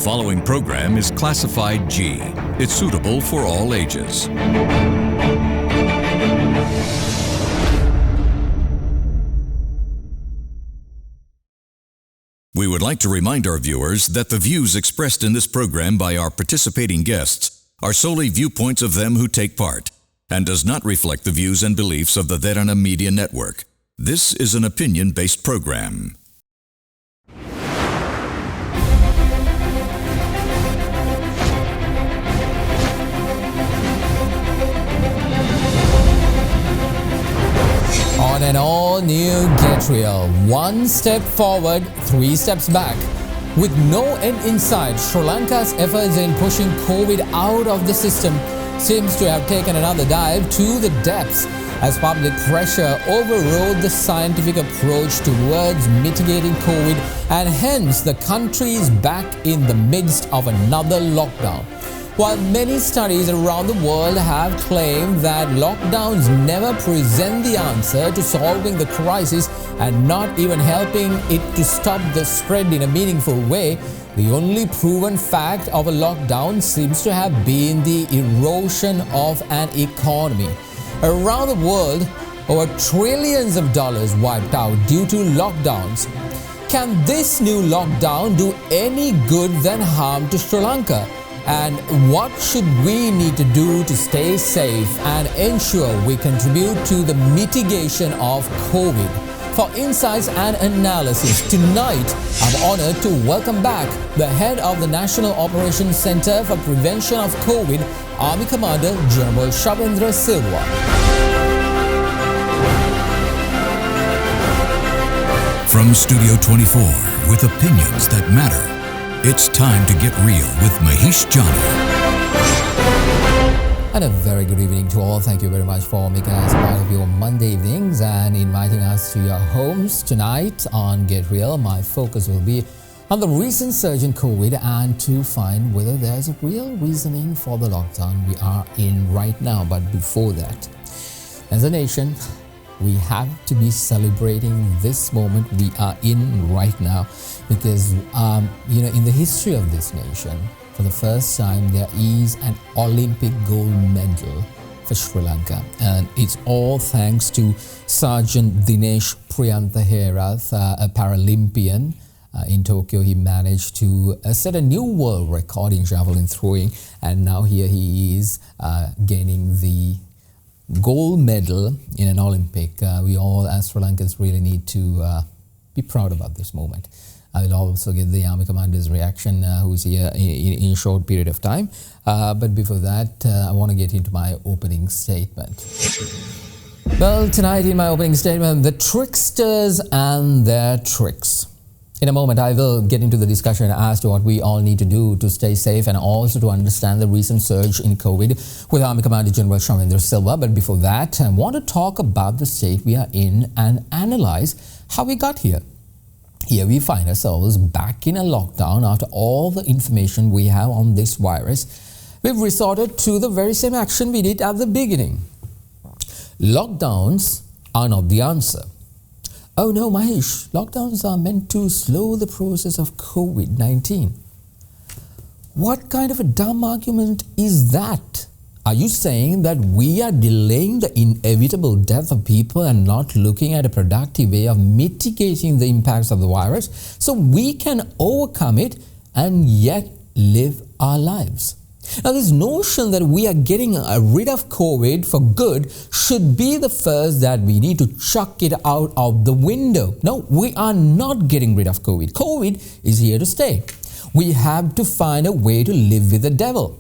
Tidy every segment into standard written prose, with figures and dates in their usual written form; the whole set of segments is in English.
following program is classified G. It's suitable for all ages. We would like to remind our viewers that the views expressed in this program by our participating guests are solely viewpoints of them who take part and does not reflect the views and beliefs of the Derana Media Network. This is an opinion-based program. On an all-new Get Real, one step forward, three steps back. With no end in sight, Sri Lanka's efforts in pushing COVID out of the system seems to have taken another dive to the depths as public pressure overrode the scientific approach towards mitigating COVID, and hence the country is back in the midst of another lockdown. While many studies around the world have claimed that lockdowns never present the answer to solving the crisis and not even helping it to stop the spread in a meaningful way, the only proven fact of a lockdown seems to have been the erosion of an economy. Around the world, over trillions of dollars wiped out due to lockdowns. Can this new lockdown do any good than harm to Sri Lanka? And what should we need to do to stay safe and ensure we contribute to the mitigation of COVID? For insights and analysis, tonight I'm honored to welcome back the head of the National Operations Center for Prevention of COVID, Army Commander General Shavendra Silva. From Studio 24, with opinions that matter, it's time to get real with Mahieash Johnney. And a very good evening to all. Thank you very much for making us part of your Monday evenings and inviting us to your homes tonight on Get Real. My focus will be on the recent surge in COVID and to find whether there's a real reasoning for the lockdown we are in right now. But before that, as a nation, we have to be celebrating this moment we are in right now because, in the history of this nation, for the first time, there is an Olympic gold medal for Sri Lanka. And it's all thanks to Sergeant Dinesh Priyantaherath, a Paralympian. In Tokyo, he managed to set a new world record in javelin throwing. And now here he is gaining the gold medal in an Olympic. We all as Sri Lankans really need to be proud about this moment. I will also get the Army Commander's reaction, who's here in a short period of time. But before that, I want to get into my opening statement. Well, tonight in my opening statement, the tricksters and their tricks. In a moment, I will get into the discussion as to what we all need to do to stay safe and also to understand the recent surge in COVID with Army Commander General Shavendra Silva. But before that, I want to talk about the state we are in and analyze how we got here. Here we find ourselves back in a lockdown after all the information we have on this virus. We've resorted to the very same action we did at the beginning. Lockdowns are not the answer. Oh no, Mahieash, lockdowns are meant to slow the process of COVID-19. What kind of a dumb argument is that? Are you saying that we are delaying the inevitable death of people and not looking at a productive way of mitigating the impacts of the virus so we can overcome it and yet live our lives? Now, this notion that we are getting rid of COVID for good should be the first that we need to chuck it out of the window. No, we are not getting rid of COVID. COVID is here to stay. We have to find a way to live with the devil.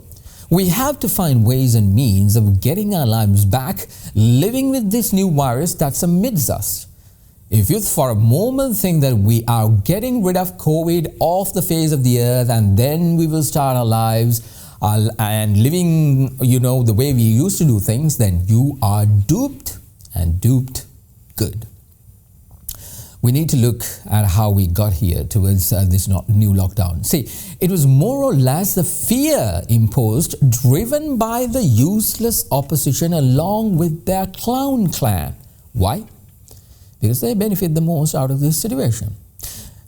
We have to find ways and means of getting our lives back, living with this new virus that's amidst us. If you for a moment think that we are getting rid of COVID off the face of the earth and then we will start our lives and living, the way we used to do things, then you are duped and duped good. We need to look at how we got here towards this new lockdown. See, it was more or less the fear imposed, driven by the useless opposition along with their clown clan. Why? Because they benefit the most out of this situation.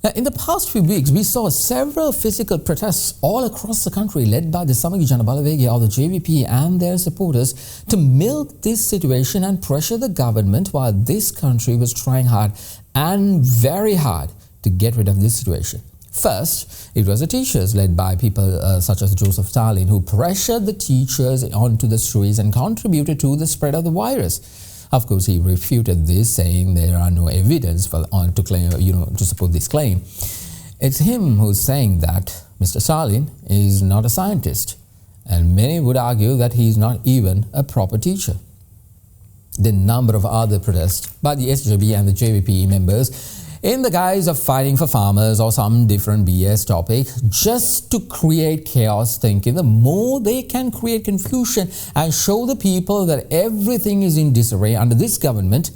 Now, in the past few weeks, we saw several physical protests all across the country led by the Samagi Janabalawege or the JVP and their supporters to milk this situation and pressure the government while this country was trying hard and very hard to get rid of this situation. First, it was the teachers led by people such as Joseph Stalin who pressured the teachers onto the streets and contributed to the spread of the virus. Of course, he refuted this, saying there are no evidence to support this claim. It's him who's saying that Mr. Stalin is not a scientist, and many would argue that he is not even a proper teacher. The number of other protests by the SJB and the JVP members in the guise of fighting for farmers or some different BS topic just to create chaos thinking. The more they can create confusion and show the people that everything is in disarray under this government,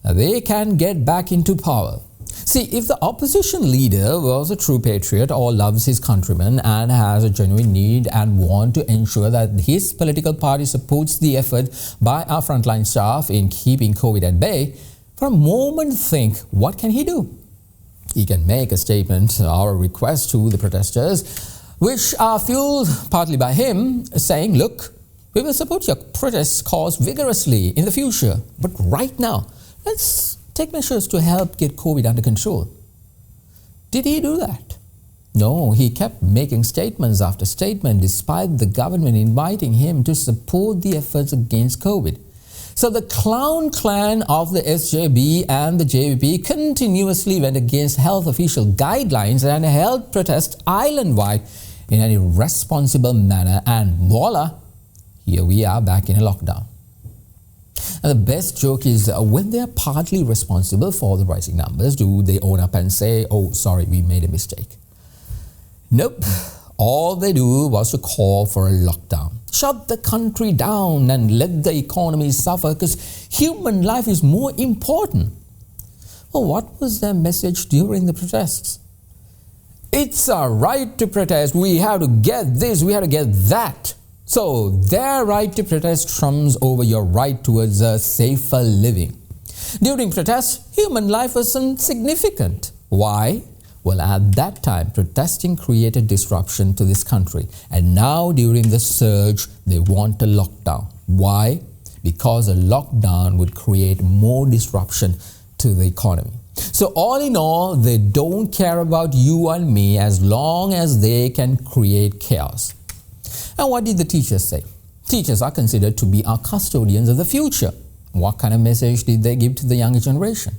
they can get back into power. See, if the opposition leader was a true patriot or loves his countrymen and has a genuine need and want to ensure that his political party supports the effort by our frontline staff in keeping COVID at bay, for a moment think, what can he do? He can make a statement or a request to the protesters, which are fueled partly by him, saying, look, we will support your protest cause vigorously in the future, but right now, let's take measures to help get COVID under control. Did he do that? No, he kept making statements after statement despite the government inviting him to support the efforts against COVID. So the clown clan of the SJB and the JVP continuously went against health official guidelines and held protests island-wide in an irresponsible manner, and voila, here we are back in a lockdown. And the best joke is when they are partly responsible for the rising numbers, do they own up and say, oh, sorry, we made a mistake? Nope. All they do was to call for a lockdown. Shut the country down and let the economy suffer because human life is more important. Well, what was their message during the protests? It's our right to protest. We have to get this, we have to get that. So their right to protest trumps over your right towards a safer living. During protests, human life was insignificant. Why? Well, at that time, protesting created disruption to this country. And now, during the surge, they want a lockdown. Why? Because a lockdown would create more disruption to the economy. So all in all, they don't care about you and me as long as they can create chaos. And what did the teachers say? Teachers are considered to be our custodians of the future. What kind of message did they give to the younger generation?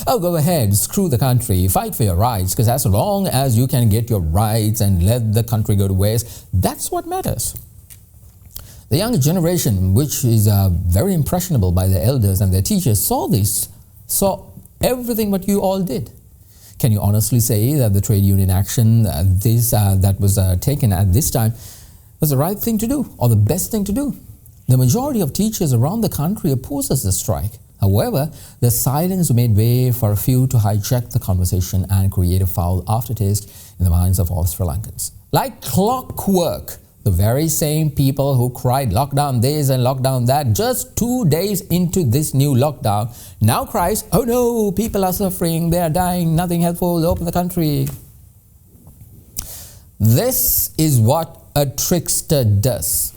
Oh, go ahead, screw the country, fight for your rights, because as long as you can get your rights and let the country go to waste, that's what matters. The younger generation, which is very impressionable by their elders and their teachers, saw everything what you all did. Can you honestly say that the trade union action that was taken at this time was the right thing to do or the best thing to do? The majority of teachers around the country opposes the strike. However, the silence made way for a few to hijack the conversation and create a foul aftertaste in the minds of all Sri Lankans. Like clockwork, the very same people who cried lockdown this and lockdown that just 2 days into this new lockdown now cries, oh no, people are suffering, they are dying, nothing helpful, open the country. This is what a trickster does.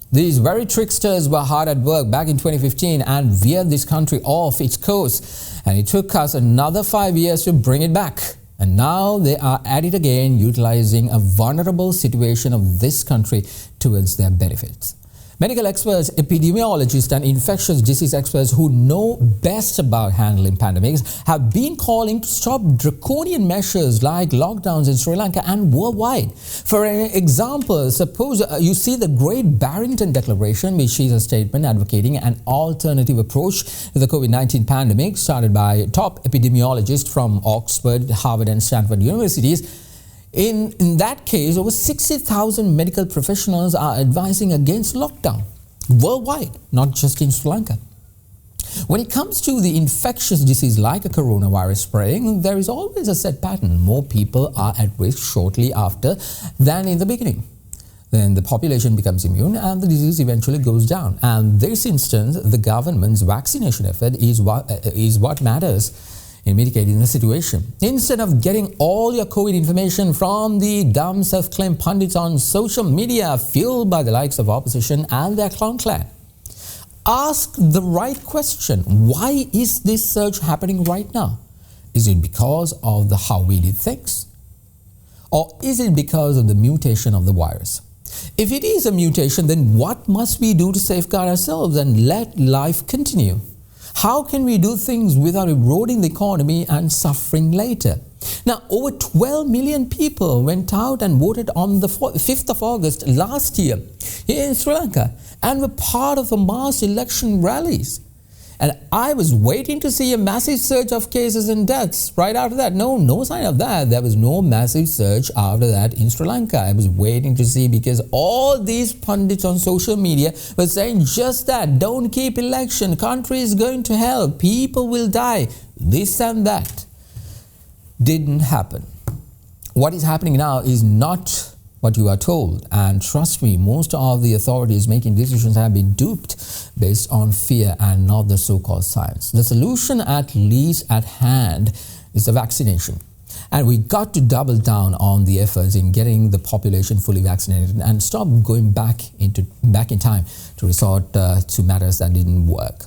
These very tricksters were hard at work back in 2015 and veered this country off its course. And it took us another 5 years to bring it back. And now they are at it again, utilizing a vulnerable situation of this country towards their benefits. Medical experts, epidemiologists and infectious disease experts who know best about handling pandemics have been calling to stop draconian measures like lockdowns in Sri Lanka and worldwide. For an example, suppose you see the Great Barrington Declaration, which is a statement advocating an alternative approach to the COVID-19 pandemic started by top epidemiologists from Oxford, Harvard and Stanford universities. In that case, over 60,000 medical professionals are advising against lockdown worldwide, not just in Sri Lanka. When it comes to the infectious disease like a coronavirus spreading, there is always a set pattern. More people are at risk shortly after than in the beginning. Then the population becomes immune and the disease eventually goes down. And in this instance, the government's vaccination effort is what matters in mitigating the situation. Instead of getting all your COVID information from the dumb self-claimed pundits on social media fueled by the likes of opposition and their clown clan, ask the right question. Why is this surge happening right now? Is it because of how we did things? Or is it because of the mutation of the virus? If it is a mutation, then what must we do to safeguard ourselves and let life continue? How can we do things without eroding the economy and suffering later? Now, over 12 million people went out and voted on the 5th of August last year here in Sri Lanka and were part of the mass election rallies. And I was waiting to see a massive surge of cases and deaths right after that. No sign of that. There was no massive surge after that in Sri Lanka. I was waiting to see, because all these pundits on social media were saying just that. Don't keep election. Country is going to hell. People will die. This and that. Didn't happen. What is happening now is not what you are told, and trust me, most of the authorities making decisions have been duped based on fear and not the so-called science. The solution, at least at hand, is the vaccination, and we got to double down on the efforts in getting the population fully vaccinated and stop going back in time to resort to matters that didn't work.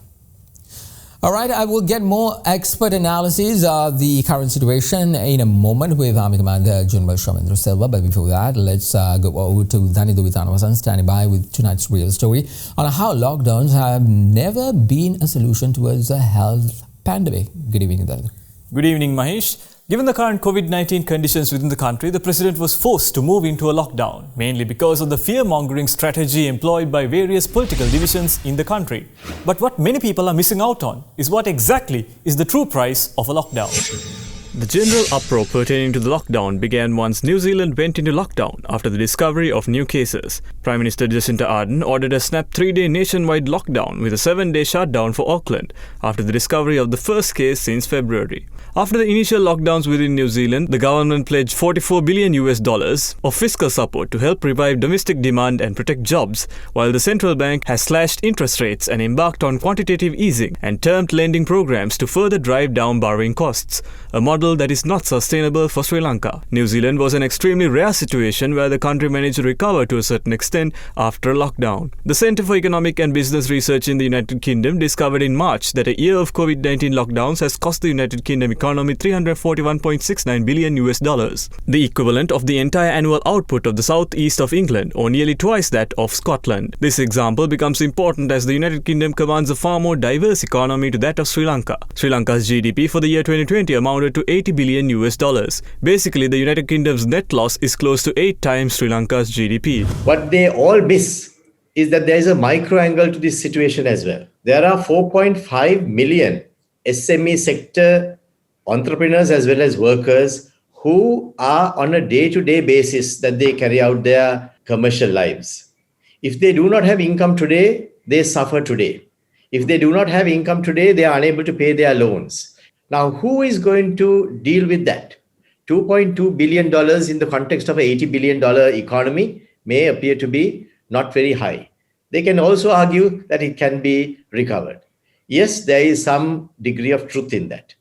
All right, I will get more expert analysis of the current situation in a moment with Army Commander General Shavendra Silva. But before that, let's go over to Danidu Vitanawasan, standing by with tonight's real story on how lockdowns have never been a solution towards a health pandemic. Good evening, Danidu. Good evening, Mahieash. Given the current COVID-19 conditions within the country, the President was forced to move into a lockdown, mainly because of the fear-mongering strategy employed by various political divisions in the country. But what many people are missing out on is what exactly is the true price of a lockdown. The general uproar pertaining to the lockdown began once New Zealand went into lockdown after the discovery of new cases. Prime Minister Jacinta Ardern ordered a snap 3-day nationwide lockdown with a 7-day shutdown for Auckland after the discovery of the first case since February. After the initial lockdowns within New Zealand, the government pledged $44 billion of fiscal support to help revive domestic demand and protect jobs, while the central bank has slashed interest rates and embarked on quantitative easing and termed lending programs to further drive down borrowing costs, a model that is not sustainable for Sri Lanka. New Zealand was an extremely rare situation where the country managed to recover to a certain extent after a lockdown. The Centre for Economic and Business Research in the United Kingdom discovered in March that a year of COVID-19 lockdowns has cost the United Kingdom economy $341.69 billion. The equivalent of the entire annual output of the southeast of England, or nearly twice that of Scotland. This example becomes important as the United Kingdom commands a far more diverse economy to that of Sri Lanka. Sri Lanka's GDP for the year 2020 amounted to $80 billion. Basically, the United Kingdom's net loss is close to 8 times Sri Lanka's GDP. What they all miss is that there is a micro angle to this situation as well. There are 4.5 million SME sector entrepreneurs as well as workers who are on a day-to-day basis that they carry out their commercial lives. If they do not have income today, they suffer today. If they do not have income today, they are unable to pay their loans. Now, who is going to deal with that? $2.2 billion in the context of an $80 billion economy may appear to be not very high. They can also argue that it can be recovered. Yes, there is some degree of truth in that.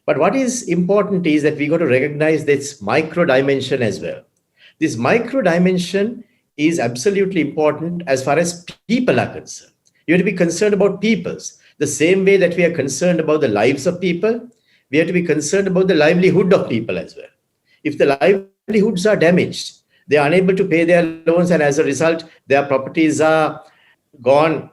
But what is important is that we got to recognize this micro dimension as well. This micro dimension is absolutely important as far as people are concerned. You have to be concerned about peoples. The same way that we are concerned about the lives of people, we have to be concerned about the livelihood of people as well. If the livelihoods are damaged, they are unable to pay their loans, and as a result, their properties are gone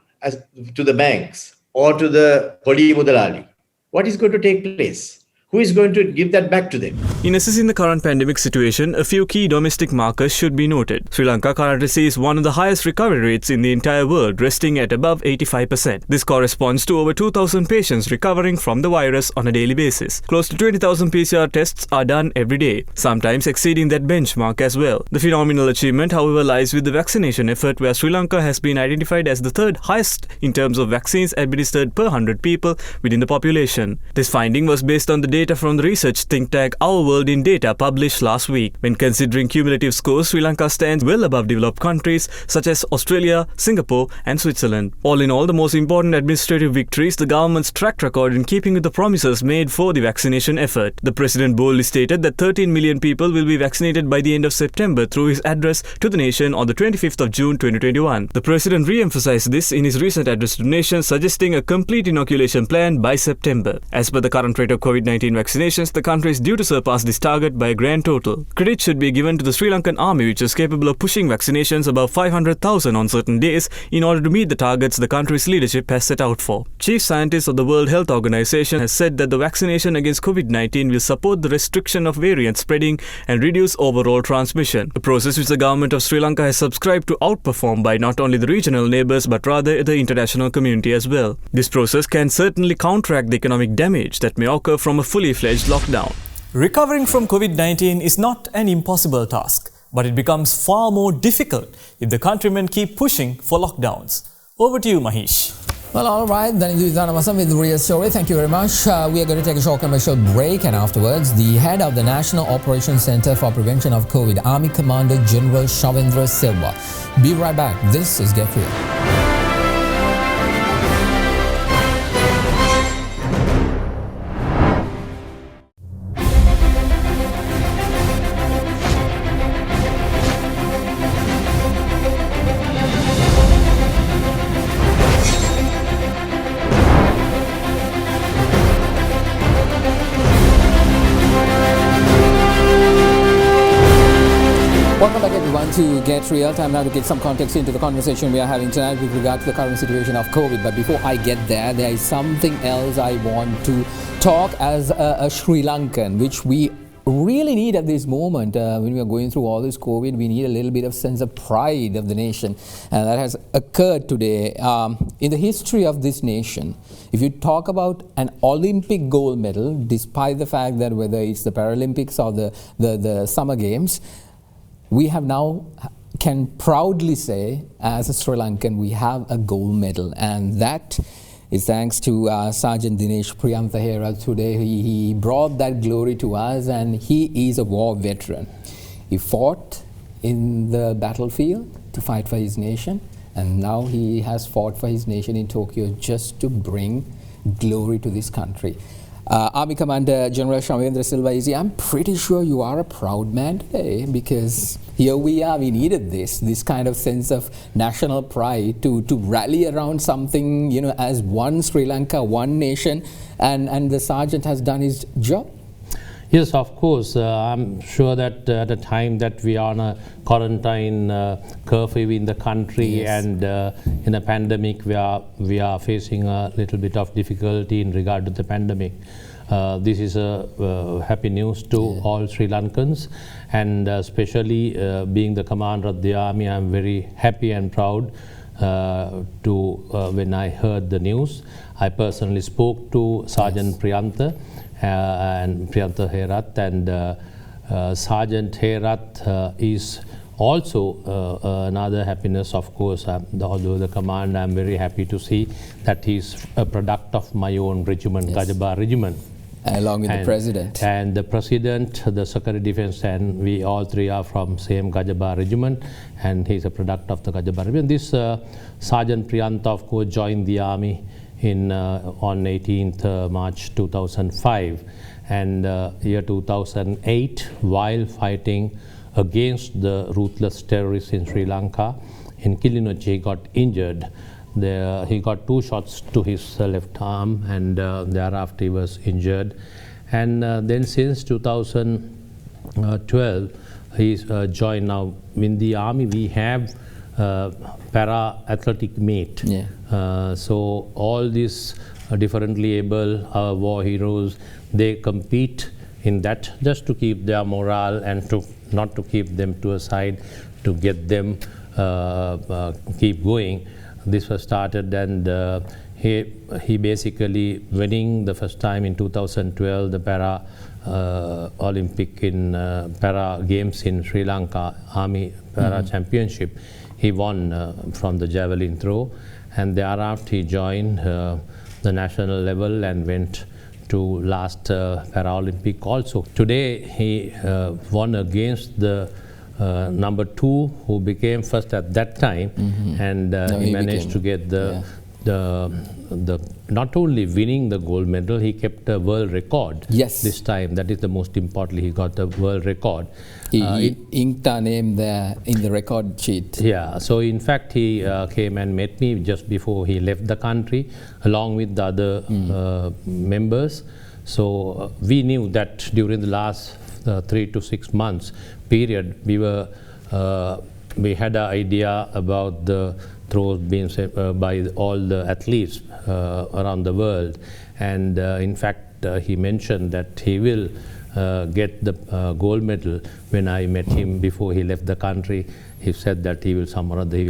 to the banks or to the Poli Mudalali. What is going to take place? Who is going to give that back to them? In assessing the current pandemic situation, a few key domestic markers should be noted. Sri Lanka currently sees one of the highest recovery rates in the entire world, resting at above 85%. This corresponds to over 2,000 patients recovering from the virus on a daily basis. Close to 20,000 PCR tests are done every day, sometimes exceeding that benchmark as well. The phenomenal achievement, however, lies with the vaccination effort, where Sri Lanka has been identified as the third highest in terms of vaccines administered per 100 people within the population. This finding was based on the data from the research think tank Our World in Data published last week. When considering cumulative scores, Sri Lanka stands well above developed countries such as Australia, Singapore and Switzerland. All in all, the most important administrative victory is the government's track record in keeping with the promises made for the vaccination effort. The President boldly stated that 13 million people will be vaccinated by the end of September through his address to the nation on the 25th of June 2021. The President re-emphasized this in his recent address to the nation, suggesting a complete inoculation plan by September. As per the current rate of COVID-19 vaccinations, the country is due to surpass this target by a grand total. Credit should be given to the Sri Lankan army, which is capable of pushing vaccinations above 500,000 on certain days in order to meet the targets the country's leadership has set out for. Chief Scientist of the World Health Organization has said that the vaccination against COVID-19 will support the restriction of variant spreading and reduce overall transmission, a process which the government of Sri Lanka has subscribed to outperform by not only the regional neighbours but rather the international community as well. This process can certainly counteract the economic damage that may occur from a fully fledged lockdown. Recovering from COVID-19 is not an impossible task, but it becomes far more difficult if the countrymen keep pushing for lockdowns. Over to you, Mahieash. Well, all right, then it is Derana with the real story. Thank you very much. We are going to take a short commercial break, and afterwards, the head of the National Operations Center for Prevention of COVID, Army Commander General Shavendra Silva. Be right back. This is Get Real. Welcome back everyone to Get Real. Time now to get some context into the conversation we are having tonight with regard to the current situation of COVID. But before I get there, there is something else I want to talk as a Sri Lankan, which we really need at this moment. When we are going through all this COVID, we need a little bit of sense of pride of the nation. And that has occurred today. In the history of this nation, if you talk about an Olympic gold medal, despite the fact that whether it's the Paralympics or the Summer Games, we have now can proudly say, as a Sri Lankan, we have a gold medal, and that is thanks to Sergeant Dinesh Priyantha here today. He brought that glory to us, and he is a war veteran. He fought in the battlefield to fight for his nation, and now he has fought for his nation in Tokyo just to bring glory to this country. Army Commander General Shavendra Silva is here. I'm pretty sure you are a proud man today, because here we are, we needed this kind of sense of national pride to rally around something, you know, as one Sri Lanka, one nation, and the sergeant has done his job. Yes, of course. I'm sure that at the time that we are on a quarantine curfew in the country, yes, and in a pandemic, we are facing a little bit of difficulty in regard to the pandemic. This is a happy news to all Sri Lankans, and especially being the commander of the army, I'm very happy and proud when I heard the news. I personally spoke to Sergeant Priyantha and Priyantha Herat, and Sergeant Herat is also another happiness, of course. Although the command, I'm very happy to see that he's a product of my own regiment, yes, Gajaba regiment. Along with the president. And the president, the Secretary Defense, and we all three are from same Gajaba regiment, and he's a product of the Gajaba regiment. This Sergeant Priyantha, of course, joined the army on 18th March 2005, and year 2008, while fighting against the ruthless terrorists in Sri Lanka, in Kilinochchi, he got injured. He got 2 shots to his left arm, and thereafter he was injured. And then since 2012, he's joined now in the army. We have para-athletic meet. Yeah. So all these differently able war heroes, they compete in that just to keep their morale and to not to keep them to a side, to get them keep going. This was started, and he basically winning the first time in 2012 the para Olympic in para games in Sri Lanka, Army para championship. He won from the javelin throw, and thereafter he joined the national level and went to last Paralympic also. Today he won against the number 2 who became first at that time, and he managed to get the not only winning the gold medal, he kept a world record. Yes. This time, that is the most important. He got the world record. He inked our name there in the record sheet. Yeah. So in fact, he came and met me just before he left the country, along with the other members. So we knew that during the last 3 to 6 months period, we had an idea about the throws being set by all the athletes around the world, and in fact he mentioned that he will get the gold medal. When I met him before he left the country, he said that he will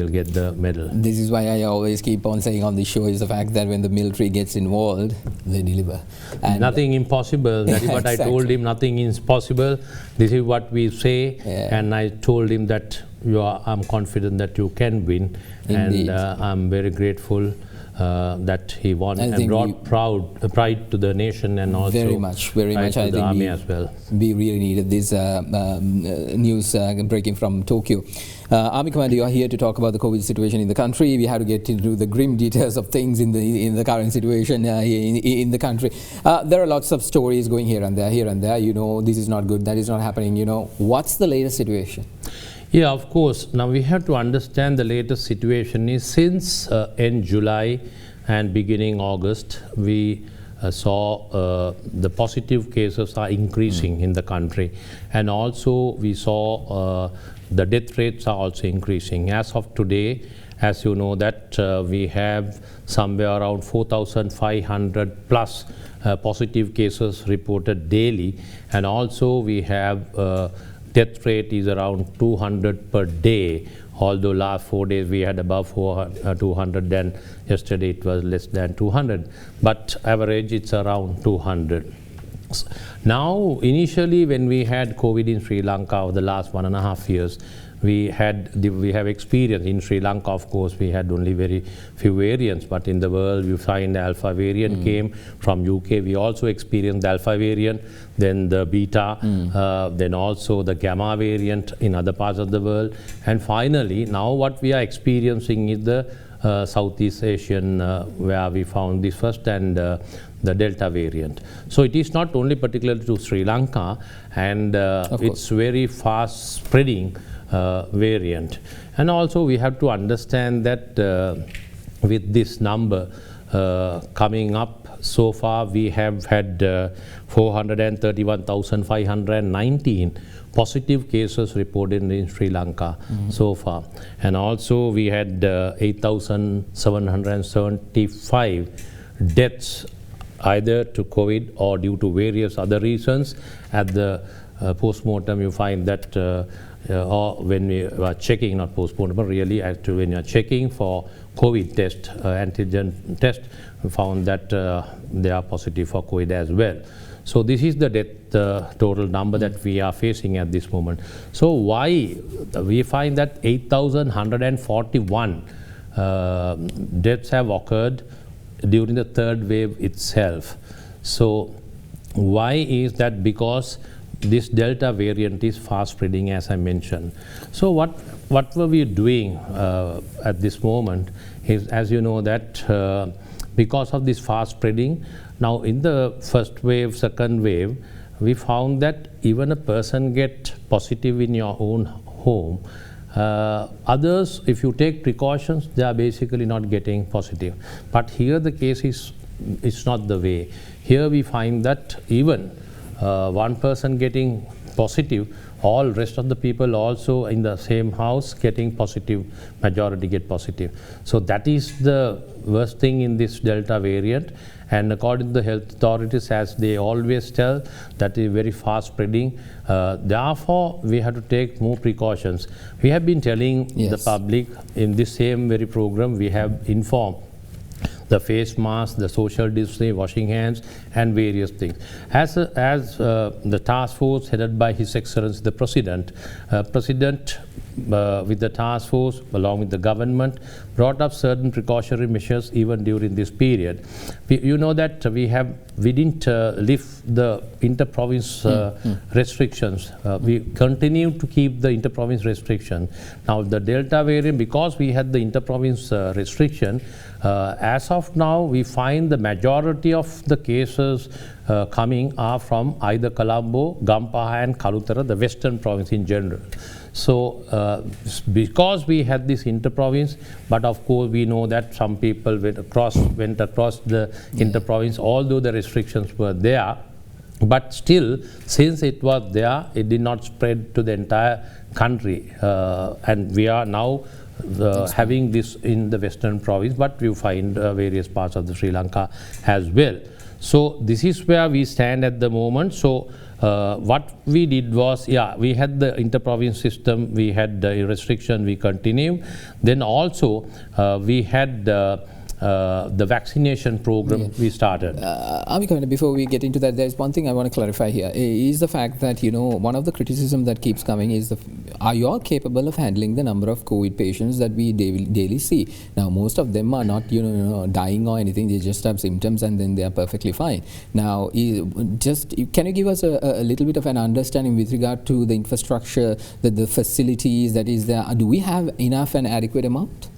get the medal. This is why I always keep on saying on this show is the fact that when the military gets involved, they deliver. And nothing impossible. That is what I told him. Nothing is possible. This is what we say, and I told him that I'm confident that you can win. Indeed. And I'm very grateful that he won and brought pride to the nation, and also very much. I think the army as well. We really needed this news breaking from Tokyo. Army Commander, you are here to talk about the COVID situation in the country. We have to get into the grim details of things in the current situation in the country. There are lots of stories going here and there. You know, this is not good, that is not happening. You know, what's the latest situation? Yeah, of course. Now we have to understand the latest situation is since end July and beginning August, we saw the positive cases are increasing in the country, and also we saw the death rates are also increasing. As of today, as you know that we have somewhere around 4,500 plus positive cases reported daily, and also we have death rate is around 200 per day, although last 4 days we had above 200, and yesterday it was less than 200, but average it's around 200. Now initially when we had COVID in Sri Lanka over the last 1.5 years, we have experience in Sri Lanka. Of course, we had only very few variants, but in the world we find the Alpha variant came from UK. We also experienced the Alpha variant, then the Beta, then also the Gamma variant in other parts of the world, and finally now what we are experiencing is the Southeast Asian, where we found this first, and the Delta variant. So it is not only particular to Sri Lanka, and it's very fast spreading variant. And also we have to understand that with this number coming up, so far we have had 431,519 positive cases reported in Sri Lanka so far, and also we had 8,775 deaths either to COVID or due to various other reasons. At the post-mortem you find that or when we are checking, not post-mortem, but really actually when you are checking for COVID test, antigen test, we found that they are positive for COVID as well. So this is the death total number that we are facing at this moment. So why we find that 8,141 deaths have occurred during the third wave itself. So why is that? Because this Delta variant is fast spreading, as I mentioned. So what were we doing at this moment is, as you know that because of this fast spreading, now in the first wave, second wave, we found that even a person get positive in your own home, others, if you take precautions, they are basically not getting positive. But here the case is, it's not the way. Here we find that even one person getting positive, all rest of the people also in the same house getting positive, majority get positive. So that is the worst thing in this Delta variant, and according to the health authorities, as they always tell, that is very fast spreading. Therefore, we have to take more precautions. We have been telling the public in this same very program, we have informed the face mask, the social distancing, washing hands, and various things. As the task force headed by His Excellency the President with the task force, along with the government, brought up certain precautionary measures even during this period. You know that we didn't lift the inter-province restrictions. We continue to keep the inter-province restriction. Now the Delta variant, because we had the inter-province restriction, as of now we find the majority of the cases coming are from either Colombo, Gampaha and Kalutara, the western province in general. So because we had this inter-province, but of course we know that some people went across the inter-province, although the restrictions were there, but still, since it was there, it did not spread to the entire country, and we are now having this in the western province, but you find various parts of the Sri Lanka as well. So this is where we stand at the moment. So what we did was, we had the inter-province system, we had the restriction, we continue. Then also we had the vaccination program we started. Amika, before we get into that, there's one thing I want to clarify here, is the fact that, one of the criticism that keeps coming is, are you all capable of handling the number of COVID patients that we daily see? Now, most of them are not, dying or anything, they just have symptoms and then they are perfectly fine. Now, can you give us a little bit of an understanding with regard to the infrastructure, the facilities that is there? Do we have enough and adequate amount?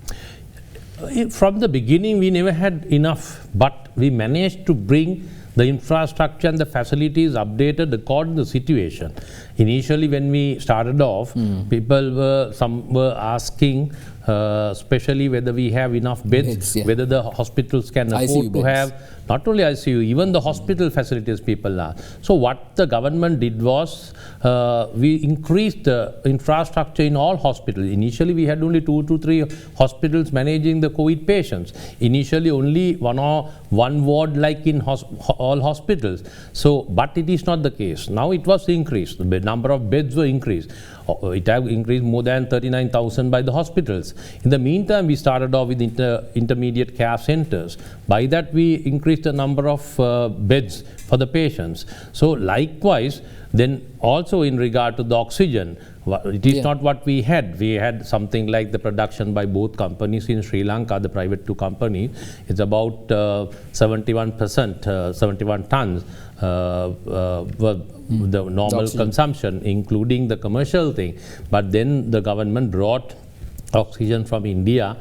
From the beginning, we never had enough, but we managed to bring the infrastructure and the facilities updated according to the situation. Initially, when we started off, some were asking, especially whether we have enough beds, whether the hospitals can afford to have, not only ICU, even the hospital facilities people are. So what the government did was, we increased the infrastructure in all hospitals. Initially, we had only 2 to 3 hospitals managing the COVID patients. Initially, only one ward like in all hospitals. So, but it is not the case. Now it was increased. The number of beds were increased. It has increased more than 39,000 by the hospitals. In the meantime, we started off with intermediate care centers. By that, we increased the number of beds for the patients. So likewise, then also in regard to the oxygen, it is not what we had. We had something like the production by both companies in Sri Lanka, the private 2 companies. It's about 71%, 71 tons. The normal consumption, including the commercial thing. But then the government brought oxygen from India,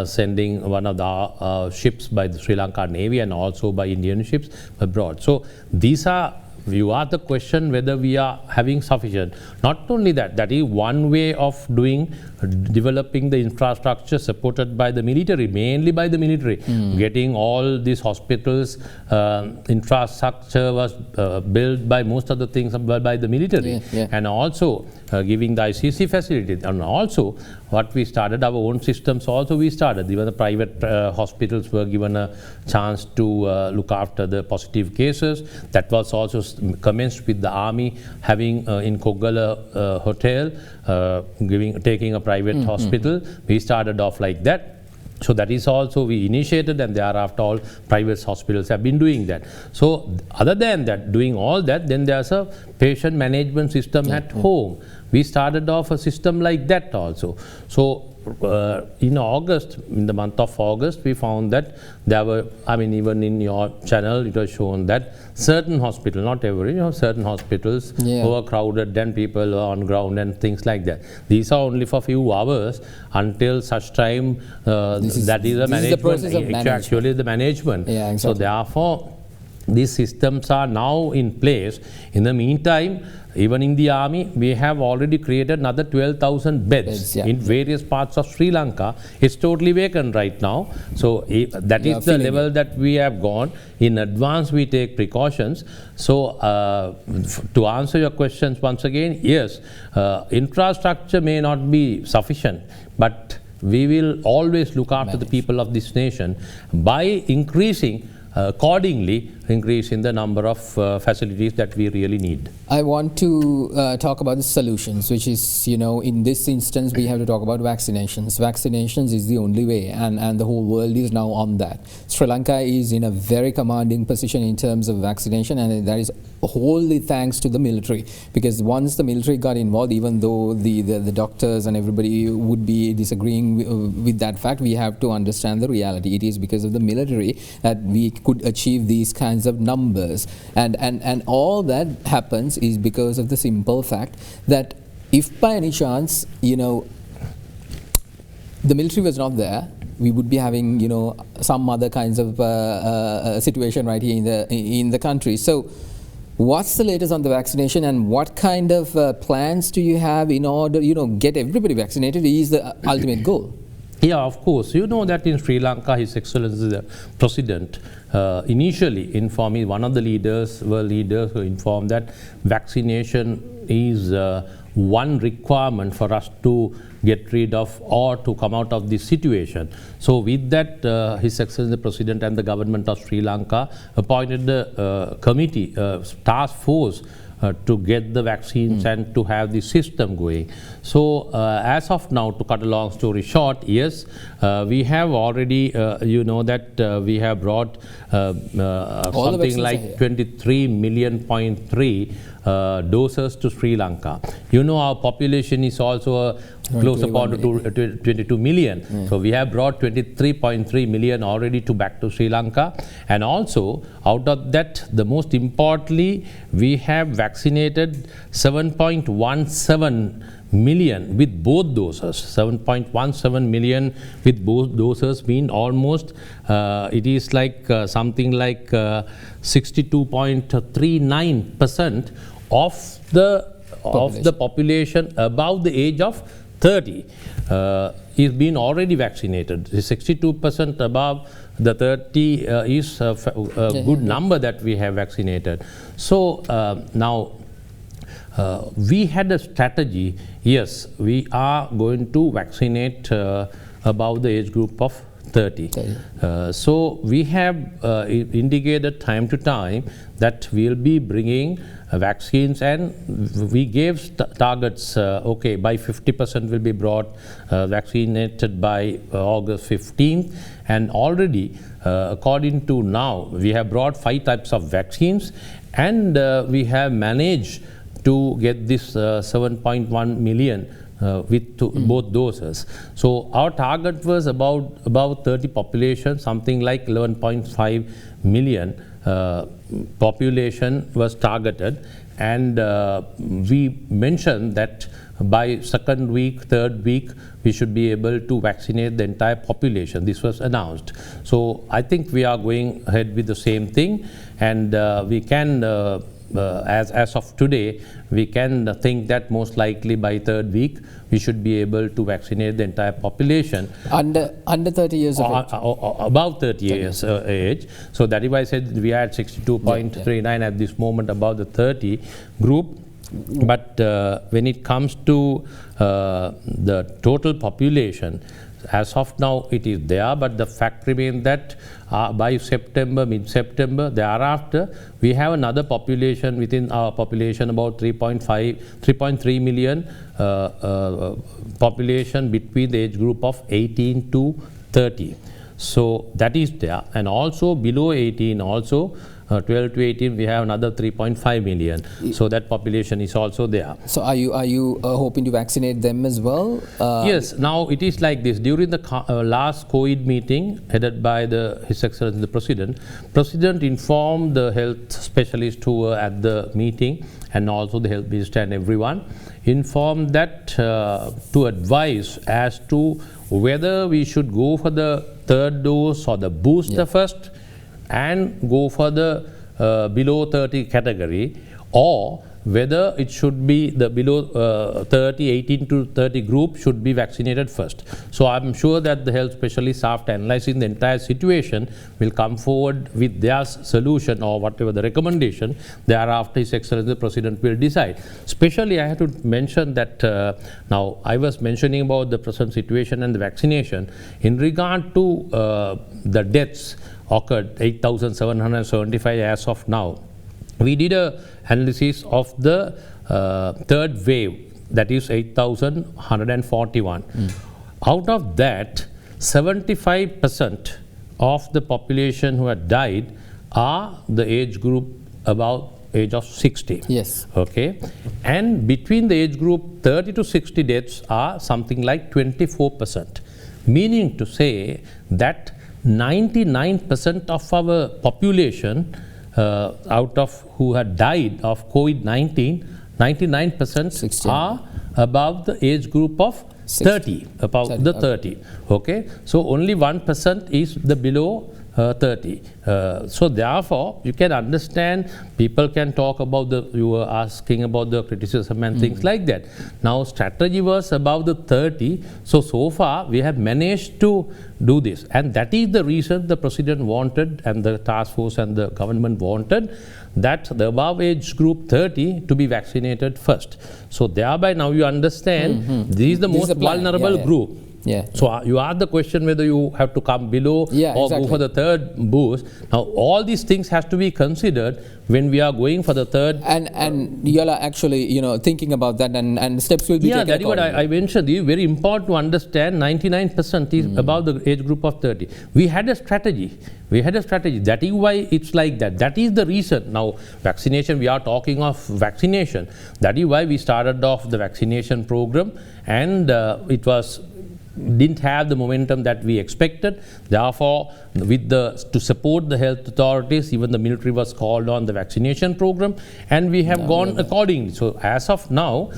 sending one of the ships by the Sri Lanka Navy and also by Indian ships abroad. So these are, you ask the question whether we are having sufficient. Not only that, that is one way of developing the infrastructure supported by the military, mainly by the military. Getting all these hospitals, infrastructure was built by most of the things by the military. And also giving the ICC facilities. And also what we started, our own systems also we started. Even the private hospitals were given a chance to look after the positive cases. That was also commenced with the army having in Kogala hotel, taking a private hospital. We started off like that. So that is also we initiated, and thereafter all private hospitals have been doing that. So other than that, doing all that, then there's a patient management system at home. We started off a system like that also. So in August, in the month of August, we found that there were, even in your channel, it was shown that certain hospitals, not every, certain hospitals were crowded, then people were on ground and things like that. These are only for a few hours until such time that is the management, actually the management. So therefore, these systems are now in place. In the meantime, even in the army, we have already created another 12,000 beds in various parts of Sri Lanka. It's totally vacant right now. So that is the level that we have gone. In advance, we take precautions. So to answer your questions once again, yes, infrastructure may not be sufficient, but we will always look after the people of this nation by increasing accordingly increase in the number of facilities that we really need. I want to talk about the solutions, which is, in this instance, we have to talk about vaccinations. Vaccinations is the only way, and the whole world is now on that. Sri Lanka is in a very commanding position in terms of vaccination, and that is wholly thanks to the military. Because once the military got involved, even though the doctors and everybody would be disagreeing with that fact, we have to understand the reality. It is because of the military that we could achieve these kinds of numbers, and all that happens is because of the simple fact that if by any chance the military was not there, we would be having some other kinds of situation right here in the country. So what's the latest on the vaccination, and what kind of plans do you have in order get everybody vaccinated is the ultimate goal? Yeah, of course. You know that in Sri Lanka, His Excellency the President initially informed me, one of the world leaders who informed that vaccination is one requirement for us to get rid of or to come out of this situation. So with that, His Excellency the President and the government of Sri Lanka appointed a committee, task force, to get the vaccines and to have the system going. So as of now, to cut a long story short, yes, we have already, we have brought something like 23 million point 3 doses to Sri Lanka. Our population is also close upon to 22 million. So we have brought 23.3 million already back to Sri Lanka. And also, out of that, the most importantly, we have vaccinated 7.17 million with both doses. 7.17 million with both doses mean almost, it is like something like 62.39% of the population above the age of 30 is being already vaccinated. 62% above the 30 is a good number that we have vaccinated. So now we had a strategy. Yes, we are going to vaccinate above the age group of 30. So we have indicated time to time that we'll be bringing vaccines, and we gave targets, by 50% will be brought vaccinated by August 15th, and already according to now we have brought 5 types of vaccines, and we have managed to get this 7.1 million with both doses. So our target was about 30 population, something like 11.5 million population was targeted, and we mentioned that by second week, third week, we should be able to vaccinate the entire population. This was announced. So I think we are going ahead with the same thing, and we can as of today, we can think that most likely by third week we should be able to vaccinate the entire population. Under 30 years of age? Above 30 years age. So that is why I said we are at 62.39 at this moment, above the 30 group. But when it comes to the total population, as of now it is there, but the fact remains that by September, mid-September, thereafter, we have another population within our population, about 3.3 million population between the age group of 18 to 30. So that is there, and also below 18 also, 12 to 18, we have another 3.5 million. So that population is also there. So are you hoping to vaccinate them as well? Yes. Now it is like this. During the last COVID meeting headed by His Excellency the President informed the health specialists who were at the meeting, and also the health minister and everyone, informed that to advise as to whether we should go for the third dose or the booster first, and go for the below 30 category, or whether it should be the below 18 to 30 group should be vaccinated first. So I'm sure that the health specialists, after analyzing the entire situation, will come forward with their solution or whatever the recommendation. Thereafter, His Excellency the President will decide. Especially, I have to mention that now I was mentioning about the present situation and the vaccination. In regard to the deaths occurred, 8,775 as of now. We did an analysis of the third wave, that is 8,141. Out of that, 75% of the population who had died are the age group about age of 60. Yes. Okay. And between the age group 30 to 60 deaths are something like 24%. Meaning to say that 99% of our population out of who had died of COVID-19, 99% are above the age group of 30, about the 30. Okay, so only 1% is the below 30. So therefore, you can understand, people can talk about you were asking about the criticism and things like that. Now, strategy was above the 30. So far, we have managed to do this. And that is the reason the President wanted, and the task force and the government wanted, that the above age group 30 to be vaccinated first. So thereby now you understand this is the most vulnerable group. Yeah. So you ask the question whether you have to come below or go for the third boost. Now all these things has to be considered when we are going for the third. And you are actually, thinking about that, and steps will be taken. Yeah, that is what I mentioned. It is very important to understand 99% is above the age group of 30. We had a strategy. That is why it's like that. That is the reason. Now, vaccination, we are talking of vaccination. That is why we started off the vaccination program, and it didn't have the momentum that we expected. Therefore, to support the health authorities, even the military was called on the vaccination program, and we have gone accordingly. So as of now,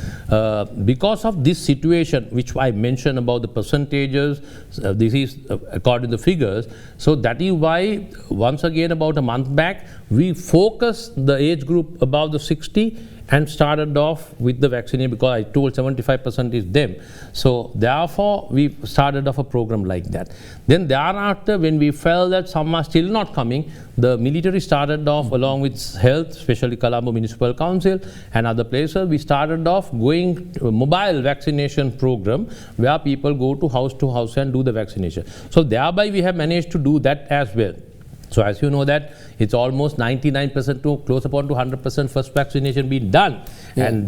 because of this situation, which I mentioned about the percentages, this is according to the figures. So that is why, once again, about a month back, we focused the age group above the 60 and started off with the vaccination, because I told 75% is them. So therefore, we started off a program like that. Then thereafter, when we felt that some are still not coming, the military started off along with health, especially Colombo Municipal Council and other places. We started off going to a mobile vaccination program where people go to house and do the vaccination. So thereby, we have managed to do that as well. So as you know that it's almost 99% to close upon to 100% first vaccination being done. Yeah. And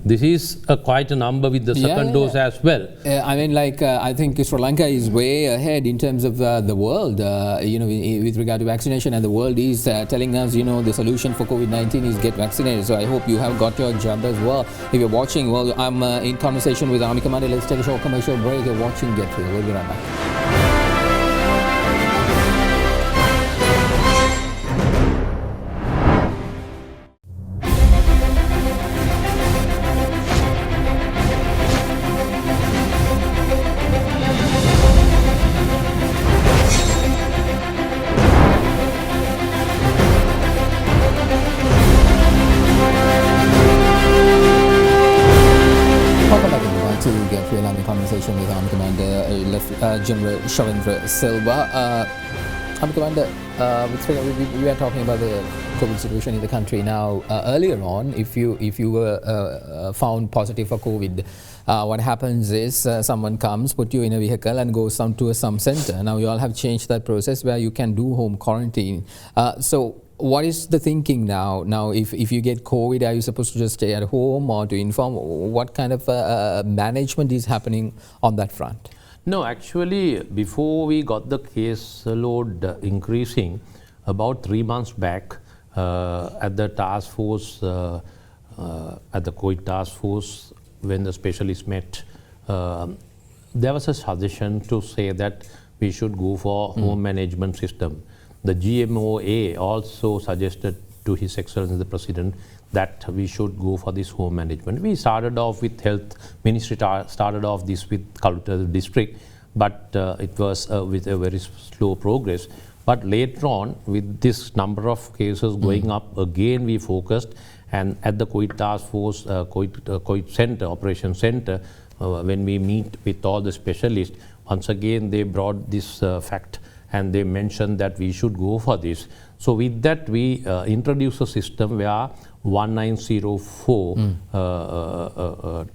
this is quite a number with the second dose as well. I mean, I think Sri Lanka is way ahead in terms of the world, with regard to vaccination, and the world is telling us, the solution for COVID-19 is get vaccinated. So I hope you have got your job as well. If you're watching, well, I'm in conversation with Army Commander. Let's take a short commercial break. You're watching Get Real. We'll be right back. Conversation with Army Commander General Shavendra Silva. Army Commander, we were talking about the COVID situation in the country now. Earlier on, if you were found positive for COVID, what happens is someone comes, put you in a vehicle and goes to some center. Now you all have changed that process where you can do home quarantine. So what is the thinking now? Now, if you get COVID, are you supposed to just stay at home or to inform? What kind of management is happening on that front? No, actually, before we got the case load increasing, about 3 months back, at the task force, at the COVID task force, when the specialists met, there was a suggestion to say that we should go for home management system. The GMOA also suggested to His Excellency the President that we should go for this home management. We started off with Health Ministry, started off this with Kalutta district, but it was with a very slow progress. But later on, with this number of cases going up, again we focused, And at the COVID task force, COVID center, operation center, when we meet with all the specialists, once again they brought this fact and they mentioned that we should go for this. So with that, we introduced a system where 1904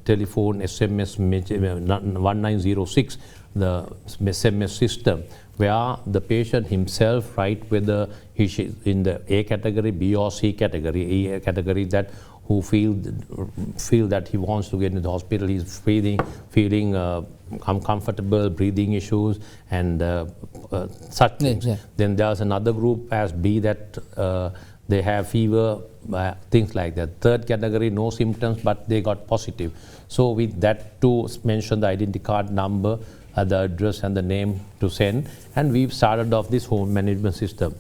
telephone SMS, 1906, the SMS system, where the patient himself write whether he is in the A category, B or C category. A category that who feel that he wants to get into the hospital, he's feeling uncomfortable, breathing issues, and such things. Yeah. Then there's another group as B that they have fever, things like that. Third category, no symptoms, but they got positive. So with that, to mention the identity card number, the address and the name to send, and we've started off this home management system.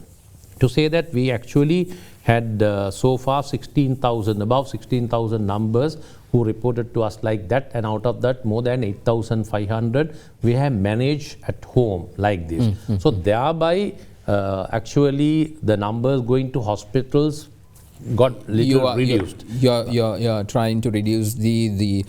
To say that we actually had so far above 16,000 numbers who reported to us like that, and out of that more than 8,500 we have managed at home like this. So thereby actually the numbers going to hospitals got little reduced. You're trying to reduce the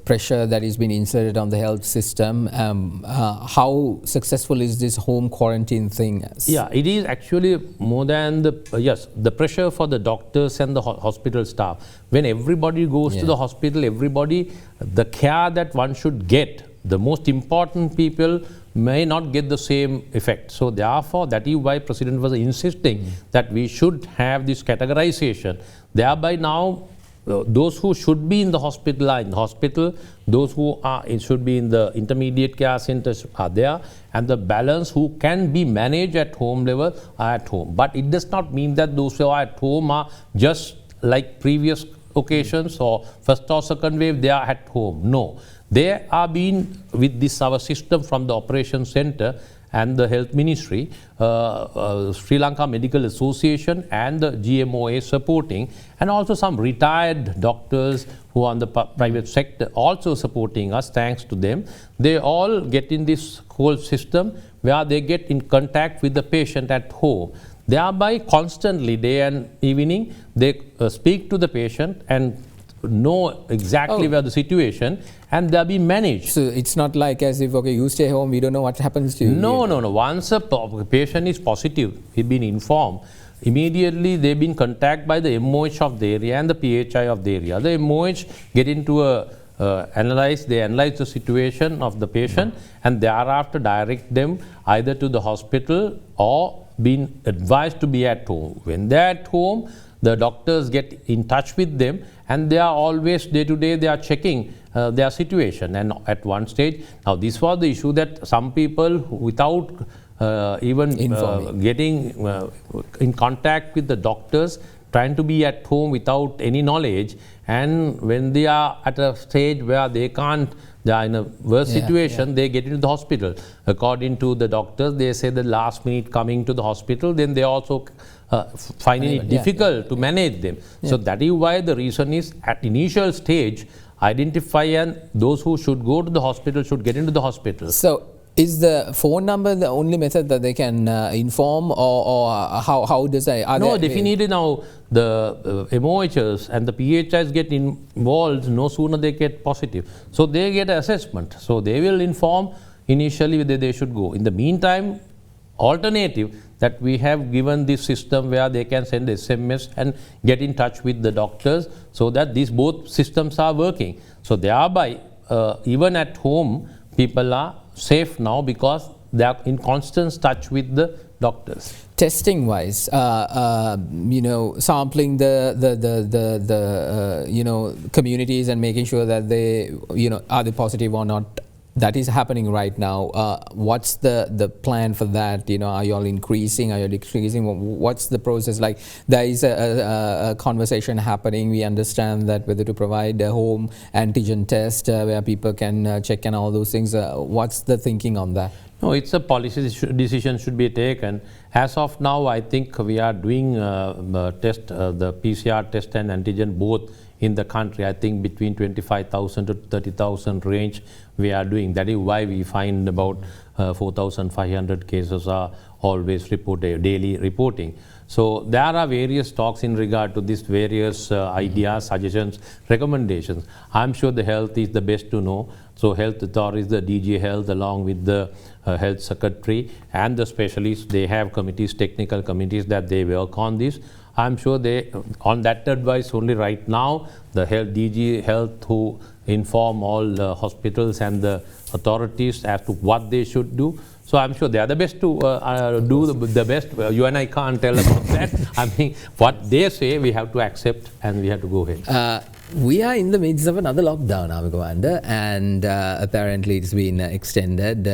pressure that is being inserted on the health system. How successful is this home quarantine thing? Yeah, it is actually more than the pressure for the doctors and the hospital staff. When everybody goes to the hospital, the care that one should get, the most important people may not get the same effect. So therefore, that is why President was insisting that we should have this categorization. Thereby now, those who should be in the hospital are in the hospital, those who should be in the intermediate care centers are there, and the balance who can be managed at home level are at home. But it does not mean that those who are at home are just like previous occasions or first or second wave, they are at home. No. They are being, with this our system from the operation center and the health ministry, Sri Lanka Medical Association and the GMOA supporting, and also some retired doctors who are on the private sector also supporting us. Thanks to them, they all get in this whole system where they get in contact with the patient at home. Thereby constantly, day and evening, they speak to the patient and know exactly where the situation, and they'll be managed. So it's not like as if, okay, you stay home, we don't know what happens to you. No. Once a patient is positive, he's been informed, immediately they've been contacted by the MOH of the area and the PHI of the area. The MOH get into analyze the situation of the patient, and thereafter direct them either to the hospital or being advised to be at home. When they're at home, the doctors get in touch with them, and they are always day to day they are checking their situation. And at one stage, now this was the issue that some people without even getting in contact with the doctors, trying to be at home without any knowledge, and when they are at a stage where they can't, they are in a worse situation, they get into the hospital. According to the doctors, they say the last minute coming to the hospital, then they also finding it difficult to manage them. So that is why the reason is at initial stage, identify, and those who should go to the hospital should get into the hospital. So is the phone number the only method that they can inform, or how does I? No, definitely now the MOHs and the PHIs get involved no sooner they get positive. So they get an assessment. So they will inform initially whether they should go. In the meantime, alternative that we have given this system where they can send SMS and get in touch with the doctors, so that these both systems are working. So thereby, even at home, people are safe now because they are in constant touch with the doctors. Testing wise, sampling the communities and making sure that they, are they positive or not, that is happening right now. What's the plan for that? Are you all increasing? Are you decreasing? What's the process like? There is a conversation happening. We understand that whether to provide a home antigen test where people can check and all those things. What's the thinking on that? No, it's a policy decision should be taken. As of now, I think we are doing the PCR test and antigen both in the country. I think between 25,000 to 30,000 range we are doing. That is why we find about 4,500 cases are always report, daily reporting. So there are various talks in regard to these various ideas, suggestions, recommendations. I'm sure the health is the best to know. So health authorities, the DG Health, along with the health secretary and the specialists, they have committees, technical committees that they work on this. I'm sure they, on that advice only right now, the health, DG Health who inform all the hospitals and the authorities as to what they should do. So I'm sure they are the best to do the best. You and I can't tell about that. I mean, what they say, we have to accept and we have to go ahead. We are in the midst of another lockdown, Army Commander, and apparently it's been extended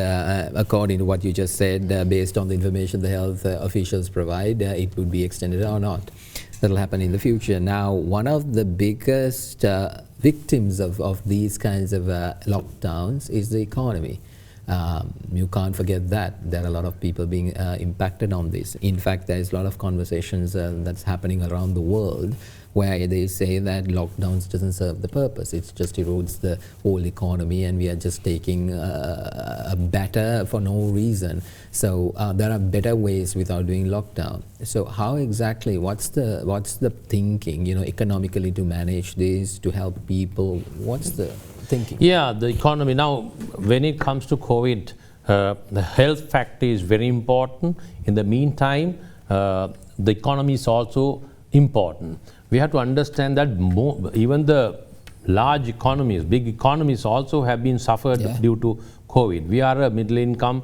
according to what you just said, based on the information the health officials provide, it would be extended or not. That'll happen in the future. Now, one of the biggest victims of these kinds of lockdowns is the economy. You can't forget that. There are a lot of people being impacted on this. In fact, there is a lot of conversations that's happening around the world where they say that lockdowns doesn't serve the purpose. It just erodes the whole economy and we are just taking a batter for no reason. So there are better ways without doing lockdown. So how exactly, what's the thinking, you know, economically to manage this, to help people? What's the thinking? Yeah, the economy. Now, when it comes to COVID, the health factor is very important. In the meantime, the economy is also important. We have to understand that even the large economies, big economies also have been suffered due to COVID. We are a middle income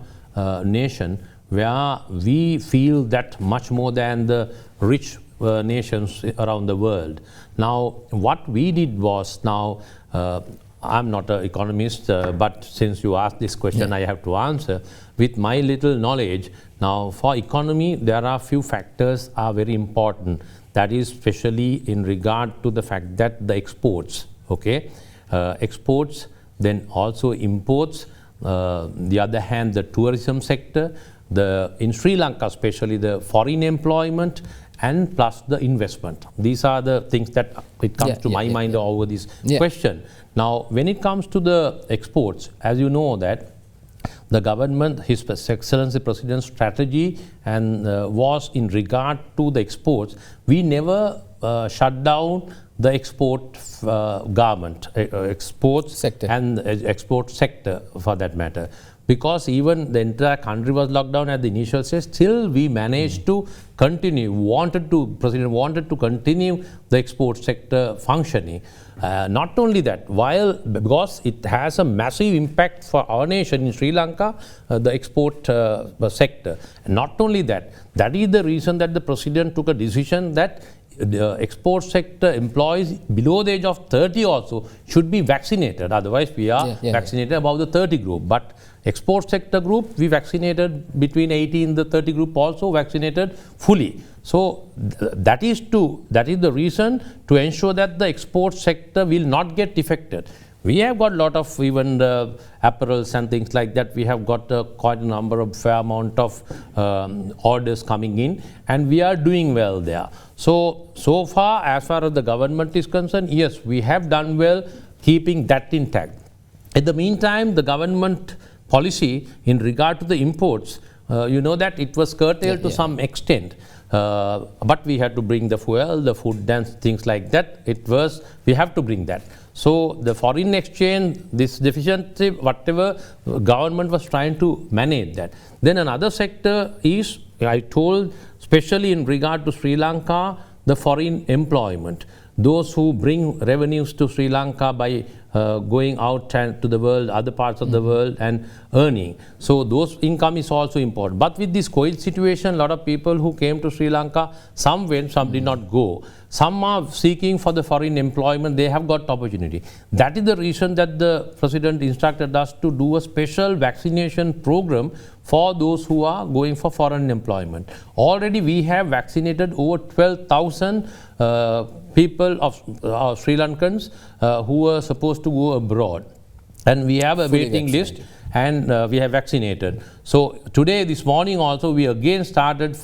nation where we feel that much more than the rich nations around the world. Now, what we did was, now, I'm not an economist, but since you asked this question, I have to answer. With my little knowledge, now for economy, there are few factors are very important. That is especially in regard to the fact that the exports, exports, then also imports, the other hand, the tourism sector, in Sri Lanka especially the foreign employment, and plus the investment. These are the things that it comes to my mind over this question. Now, when it comes to the exports, as you know that the government, His Excellency President's strategy and was in regard to the exports. We never shut down the export exports sector and export sector for that matter. Because even the entire country was locked down at the initial stage, still we managed to continue, President wanted to continue the export sector functioning. Not only that, because it has a massive impact for our nation in Sri Lanka, the export sector. And not only that, that is the reason that the President took a decision that the export sector employees below the age of 30 also should be vaccinated. Otherwise, we are vaccinated above the 30 group. But export sector group, we vaccinated between 18 and the 30 group also vaccinated fully. So that is the reason to ensure that the export sector will not get affected. We have got a lot of even apparels and things like that. We have got quite a number of fair amount of orders coming in, and we are doing well there. So far as the government is concerned, yes, we have done well keeping that intact. In the meantime, the government policy in regard to the imports, you know that it was curtailed to some extent. But we had to bring the fuel, the food and things like that. We have to bring that. So the foreign exchange, this deficiency, whatever, government was trying to manage that. Then another sector is, I told, especially in regard to Sri Lanka, the foreign employment. Those who bring revenues to Sri Lanka by going out to the world, other parts of the world and earning. So those income is also important. But with this COVID situation, a lot of people who came to Sri Lanka, some went, some did not go. Some are seeking for the foreign employment, they have got opportunity. That is the reason that the President instructed us to do a special vaccination program for those who are going for foreign employment. Already we have vaccinated over 12,000 people of Sri Lankans who were supposed to go abroad. And we have a waiting list and we have vaccinated. So today, this morning also, we again started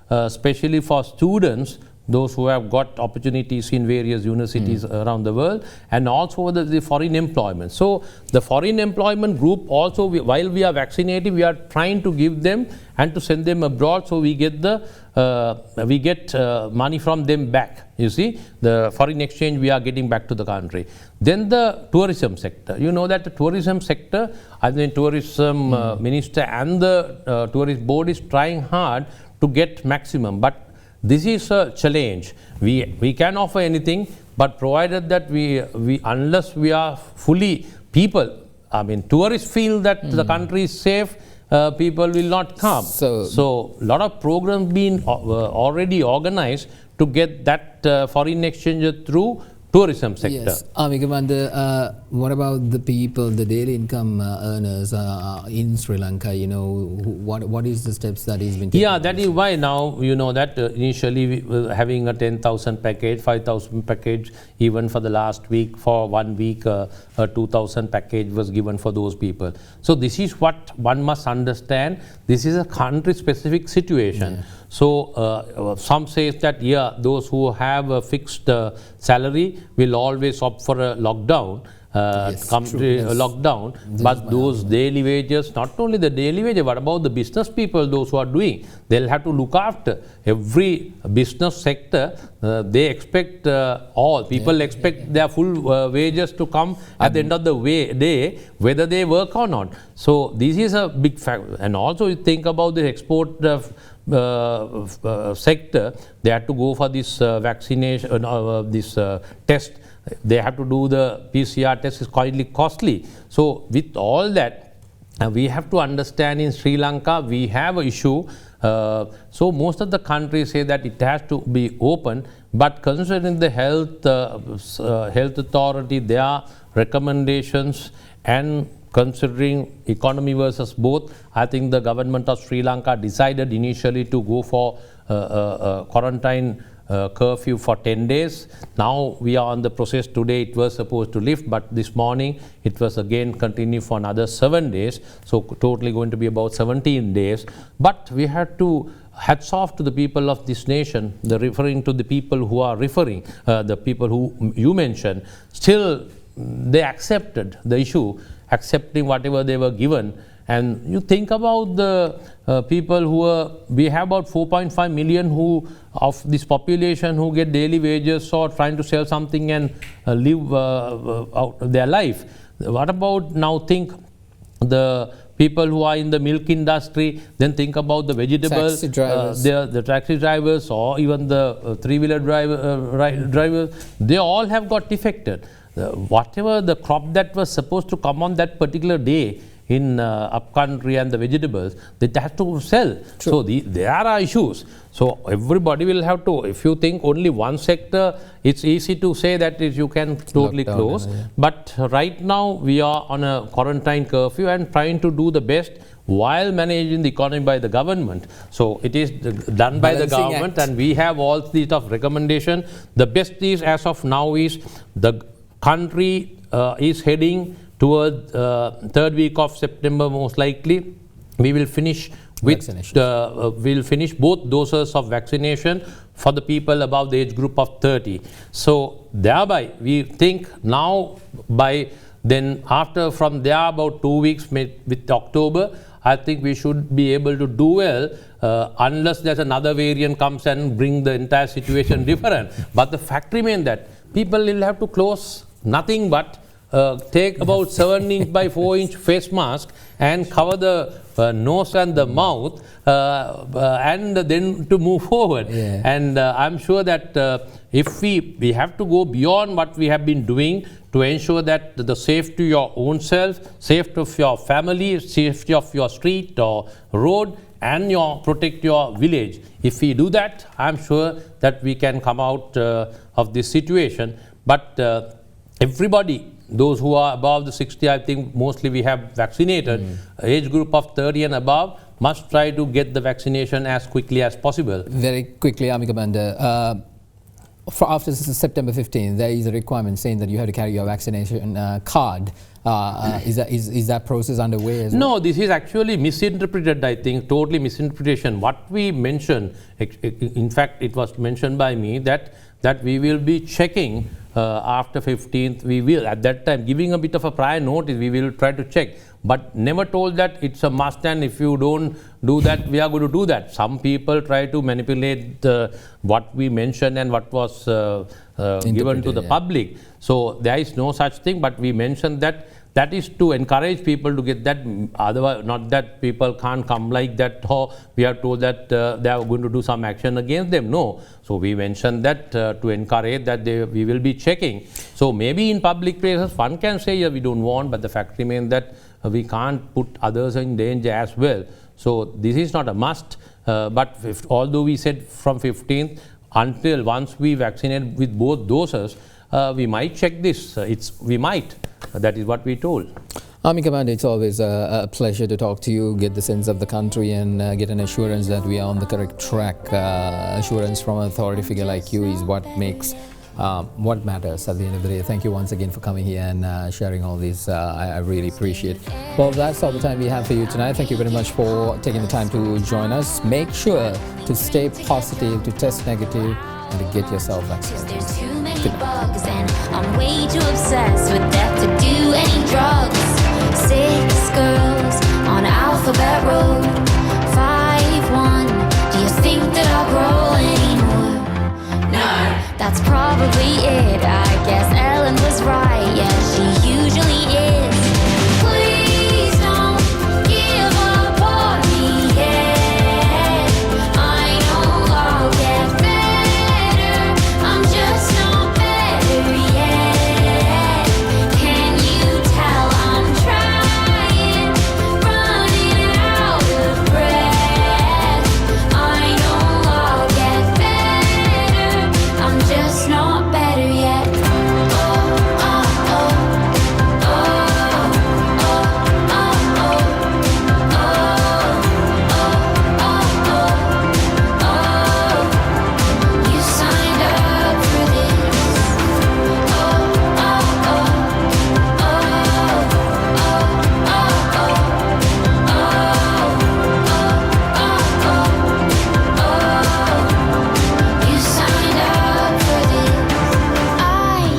especially for students those who have got opportunities in various universities around the world, and also the foreign employment. So the foreign employment group also, while we are vaccinating, we are trying to give them and to send them abroad, so we get money from them back. You see, the foreign exchange we are getting back to the country. Then the tourism sector. You know that the tourism sector, I mean, tourism minister and the tourist board is trying hard to get maximum, but this is a challenge. We can offer anything, but provided that we unless we are fully people, I mean, tourists feel that the country is safe, people will not come. So a lot of programs being already organized to get that foreign exchange through tourism sector. Yes. Commander, what about the people, the daily income earners in Sri Lanka? You know, what is the steps that is been taken? Yeah, that is why now, you know, that initially we were having a 10,000 package, 5,000 package, even for the last week, for 1 week, a 2,000 package was given for those people. So this is what one must understand. This is a country-specific situation. Yeah. So some say that, yeah, those who have a fixed salary will always opt for a lockdown, lockdown. But those daily wages, not only the daily wages, what about the business people, those who are doing? They'll have to look after every business sector. They expect all people expect their full wages to come at the end of the day, whether they work or not. So this is a big factor. And also you think about the export sector, they have to go for this vaccination, this test. They have to do the PCR test, is quite costly. So with all that, we have to understand in Sri Lanka, we have an issue. So most of the countries say that it has to be open, but considering the health authority, their recommendations, and considering economy versus both, I think the government of Sri Lanka decided initially to go for quarantine curfew for 10 days. Now we are on the process. Today it was supposed to lift, but this morning it was again continue for another 7 days. So totally going to be about 17 days. But we had to hats off to the people of this nation, referring to the people who are referring, the people who you mentioned. Still they accepted the issue, accepting whatever they were given. And you think about the people we have about 4.5 million of this population who get daily wages or trying to sell something and live out their life. What about now think the people who are in the milk industry, then think about the vegetables, the taxi drivers, or even the three-wheeler drivers, they all have got affected. Whatever the crop that was supposed to come on that particular day in upcountry and the vegetables, they have to sell. True. So there are issues. So everybody will have to, if you think only one sector, it's easy to say that you can totally close. Yeah. But right now we are on a quarantine curfew and trying to do the best while managing the economy by the government. So it is done by the government and we have all these of recommendation. The best is as of now is the country is heading towards third week of September most likely. We will finish with we'll finish both doses of vaccination for the people above the age group of 30. So thereby we think now by then after from there about 2 weeks with October, I think we should be able to do well unless there's another variant comes and bring the entire situation different. But the fact remains that people will have to close nothing but take about 7" by 4" face mask and cover the nose and the mouth and then to move forward. Yeah. And I'm sure that if we have to go beyond what we have been doing to ensure that the safety of your own self, safety of your family, safety of your street or road, and protect your village. If we do that, I'm sure that we can come out of this situation. But everybody, those who are above the 60, I think mostly we have vaccinated. Age group of 30 and above must try to get the vaccination as quickly as possible. Very quickly, Army Commander. after September 15th, there is a requirement saying that you have to carry your vaccination card. Is that process underway as well? No, this is actually misinterpreted, I think, totally misinterpretation. What we mentioned, in fact, it was mentioned by me that we will be checking after 15th. We will, at that time, giving a bit of a prior notice, we will try to check. But never told that it's a must, and if you don't do that, we are going to do that. Some people try to manipulate what we mentioned and what was given to the public. So there is no such thing, but we mentioned that is to encourage people to get that. Otherwise, not that people can't come like that, or we are told that they are going to do some action against them. No. So we mentioned that to encourage that we will be checking. So maybe in public places, one can say, yeah, we don't want, but the fact remains that we can't put others in danger as well. So this is not a must, but although we said from 15th until once we vaccinate with both doses, we might check this. We might. That is what we told. Army Commander, it's always a pleasure to talk to you, get the sense of the country, and get an assurance that we are on the correct track. Assurance from an authority figure like you is what makes what matters at the end of the day. Thank you once again for coming here and sharing all this. I really appreciate it. Well, that's all the time we have for you tonight. Thank you very much for taking the time to join us. Make sure to stay positive, to test negative, and to get yourself vaccinated. There's too many bugs, and I'm way too obsessed with that to do any drugs. 6 girls on Alphabet Road. 5'1", do you think that I'll grow anymore? No, that's probably it. I guess Ellen was right, yeah, she usually is. Please don't give up on me yet. I know I'll get better, I'm just not better yet. Can you tell I'm trying, running out of breath? I know I'll get better, I'm just not better yet. Oh, oh, oh, oh, oh, oh, oh, oh, you signed up for this. Oh, oh, oh, you signed up for this. I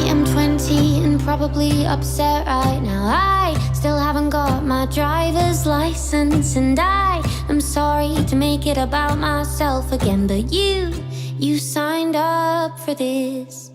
am 20 and probably upset right now. I still haven't got my driver's license, and I am sorry to make it about myself again, but you signed up for this.